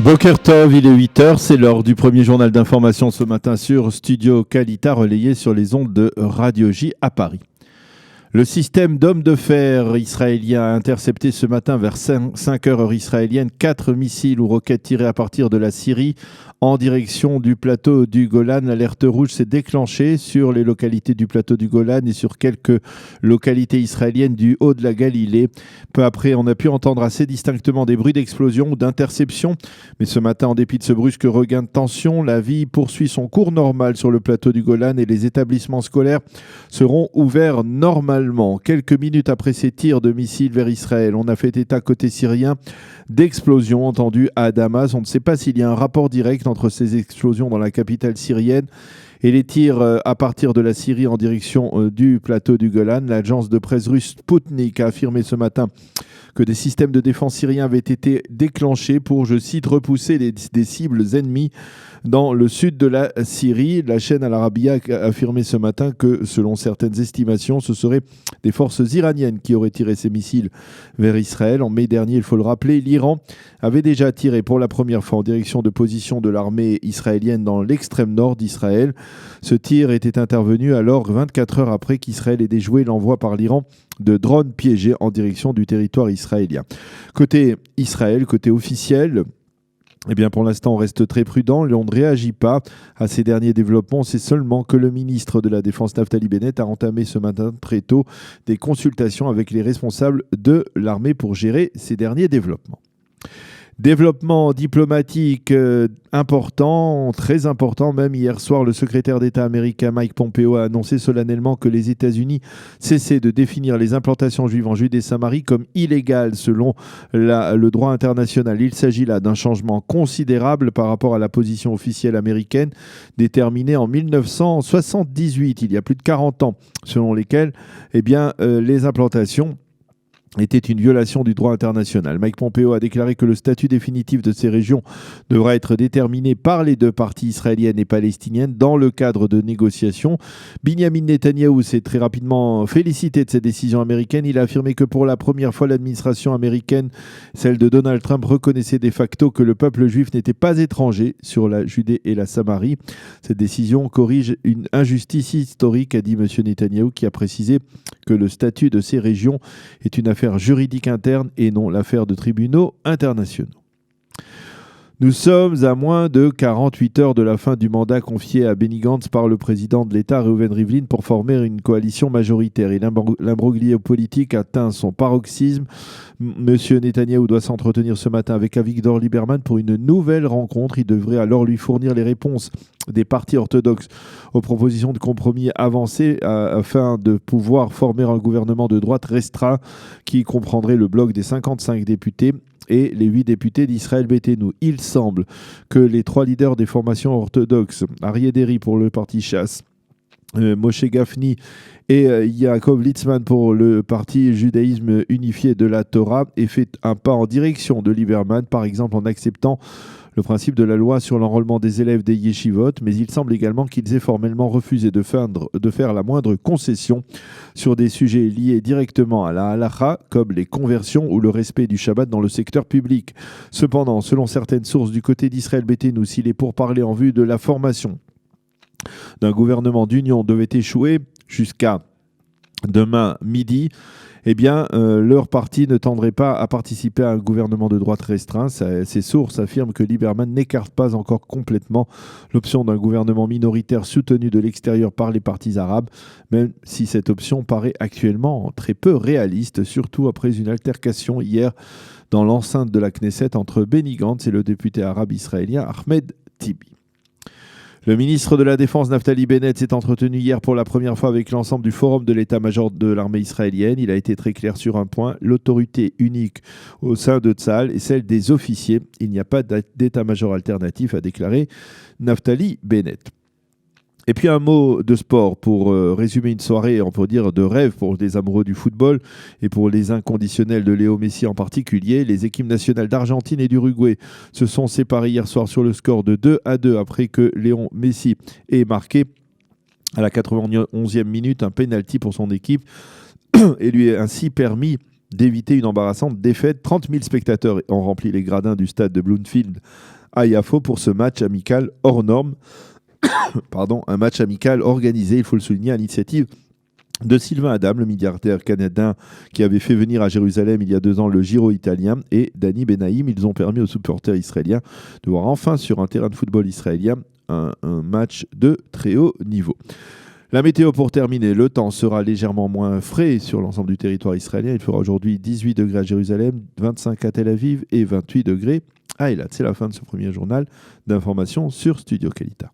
Boker Tov, il est 8h, c'est l'heure du premier journal d'information ce matin sur Studio Kalita, relayé sur les ondes de Radio J à Paris. Le système d'hommes de fer israélien a intercepté ce matin vers 5 heures israélienne 4 missiles ou roquettes tirées à partir de la Syrie en direction du plateau du Golan. L'alerte rouge s'est déclenchée sur les localités du plateau du Golan et sur quelques localités israéliennes du haut de la Galilée. Peu après, on a pu entendre assez distinctement des bruits d'explosion ou d'interception. Mais ce matin, en dépit de ce brusque regain de tension, la vie poursuit son cours normal sur le plateau du Golan et les établissements scolaires seront ouverts normalement. Quelques minutes après ces tirs de missiles vers Israël, on a fait état côté syrien d'explosions entendues à Damas. On ne sait pas s'il y a un rapport direct entre ces explosions dans la capitale syrienne et les tirs à partir de la Syrie en direction du plateau du Golan. L'agence de presse russe Sputnik a affirmé ce matin que des systèmes de défense syriens avaient été déclenchés pour, je cite, repousser des cibles ennemies dans le sud de la Syrie. La chaîne Al Arabiya a affirmé ce matin que, selon certaines estimations, ce seraient des forces iraniennes qui auraient tiré ces missiles vers Israël. En mai dernier, il faut le rappeler, l'Iran avait déjà tiré pour la première fois en direction de positions de l'armée israélienne dans l'extrême nord d'Israël. Ce tir était intervenu alors 24 heures après qu'Israël ait déjoué l'envoi par l'Iran de drones piégés en direction du territoire israélien. Côté Israël, côté officiel, eh bien pour l'instant, on reste très prudent. On ne réagit pas à ces derniers développements. C'est seulement que le ministre de la Défense, Naftali Bennett, a entamé ce matin très tôt des consultations avec les responsables de l'armée pour gérer ces derniers développements. Développement diplomatique important, très important même. Hier soir, le secrétaire d'État américain Mike Pompeo a annoncé solennellement que les États-Unis cessaient de définir les implantations juives en Judée-Samarie comme illégales selon le droit international. Il s'agit là d'un changement considérable par rapport à la position officielle américaine déterminée en 1978, il y a plus de 40 ans, selon lesquelles les implantations était une violation du droit international. Mike Pompeo a déclaré que le statut définitif de ces régions devra être déterminé par les deux parties israéliennes et palestiniennes dans le cadre de négociations. Binyamin Netanyahou s'est très rapidement félicité de cette décision américaine. Il a affirmé que pour la première fois, l'administration américaine, celle de Donald Trump, reconnaissait de facto que le peuple juif n'était pas étranger sur la Judée et la Samarie. Cette décision corrige une injustice historique, a dit M. Netanyahou, qui a précisé que le statut de ces régions est une affaire juridique interne et non l'affaire de tribunaux internationaux. Nous sommes à moins de 48 heures de la fin du mandat confié à Benny Gantz par le président de l'État, Reuven Rivlin, pour former une coalition majoritaire. Et l'imbroglio politique atteint son paroxysme. Monsieur Netanyahou doit s'entretenir ce matin avec Avigdor Lieberman pour une nouvelle rencontre. Il devrait alors lui fournir les réponses des partis orthodoxes aux propositions de compromis avancées afin de pouvoir former un gouvernement de droite restreint qui comprendrait le bloc des 55 députés et les 8 députés d'Israël Beitenu. Il semble que les 3 leaders des formations orthodoxes, Aryeh Deri pour le parti Chasse, Moshe Gafni et Yaakov Litzman pour le parti judaïsme unifié de la Torah, aient fait un pas en direction de Lieberman, par exemple en acceptant le principe de la loi sur l'enrôlement des élèves des yeshivot, mais il semble également qu'ils aient formellement refusé de faire la moindre concession sur des sujets liés directement à la halacha, comme les conversions ou le respect du Shabbat dans le secteur public. Cependant, selon certaines sources du côté d'Israël Beitenu, si les pourparlers en vue de la formation d'un gouvernement d'union devaient échouer jusqu'à demain midi, leur parti ne tendrait pas à participer à un gouvernement de droite restreint. Ces sources affirment que Lieberman n'écarte pas encore complètement l'option d'un gouvernement minoritaire soutenu de l'extérieur par les partis arabes, même si cette option paraît actuellement très peu réaliste, surtout après une altercation hier dans l'enceinte de la Knesset entre Benny Gantz et le député arabe israélien Ahmed Tibi. Le ministre de la Défense, Naftali Bennett, s'est entretenu hier pour la première fois avec l'ensemble du forum de l'état-major de l'armée israélienne. Il a été très clair sur un point, l'autorité unique au sein de Tsahal est celle des officiers. Il n'y a pas d'état-major alternatif, a déclaré Naftali Bennett. Et puis un mot de sport pour résumer une soirée, on peut dire, de rêve pour les amoureux du football et pour les inconditionnels de Léo Messi en particulier. Les équipes nationales d'Argentine et d'Uruguay se sont séparées hier soir sur le score de 2-2 après que Léon Messi ait marqué à la 91e minute un penalty pour son équipe et lui ait ainsi permis d'éviter une embarrassante défaite. 30 000 spectateurs ont rempli les gradins du stade de Bloomfield à Yafo pour ce match amical hors norme. Un match amical organisé, il faut le souligner, à l'initiative de Sylvain Adam, le milliardaire canadien qui avait fait venir à Jérusalem il y a 2 ans le Giro italien, et Dani Benaïm. Ils ont permis aux supporters israéliens de voir enfin sur un terrain de football israélien un match de très haut niveau. La météo pour terminer, le temps sera légèrement moins frais sur l'ensemble du territoire israélien. Il fera aujourd'hui 18 degrés à Jérusalem, 25 à Tel Aviv et 28 degrés à Eilat. C'est la fin de ce premier journal d'information sur Studio Kalita.